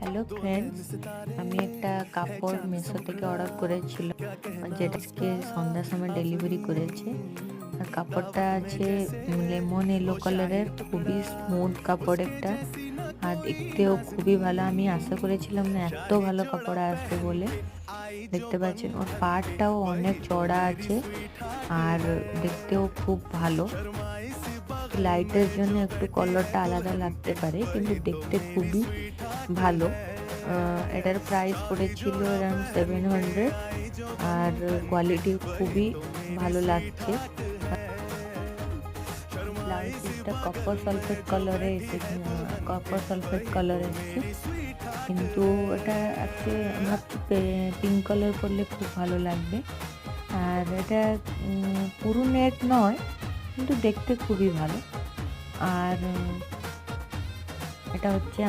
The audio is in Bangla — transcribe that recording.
হ্যালো ফ্রেন্ডস, আমি একটা কাপড় মিশো থেকে অর্ডার করেছিলাম, যেটা আজকে সন্ধ্যার সময় ডেলিভারি করেছে। আর কাপড়টা আছে লেমন ইয়েলো কালারের, খুবই স্মুথ কাপড় একটা, আর দেখতেও খুবই ভালো। আমি আশা করেছিলাম না এত ভালো কাপড় আসবে বলে। দেখতে পাচ্ছেন ওর পাড়টাও অনেক চড়া আছে, আর দেখতেও খুব ভালো। লাইটের জন্য একটু কালারটা আলাদা লাগতে পারে, কিন্তু দেখতে খুবই ভালো। এটার প্রাইস পড়েছিল অ্যারাউন্ড 700, আর কোয়ালিটি খুবই ভালো লাগছে। ব্লাউজ পিসটা কপার সালফেট কালারে এসেছে, কিন্তু এটা আজকে ভাবছি পিঙ্ক কালার করলে খুব ভালো লাগবে। আর এটা পুরো নেট নয়, কিন্তু দেখতে খুবই ভালো। আর এটা হচ্ছে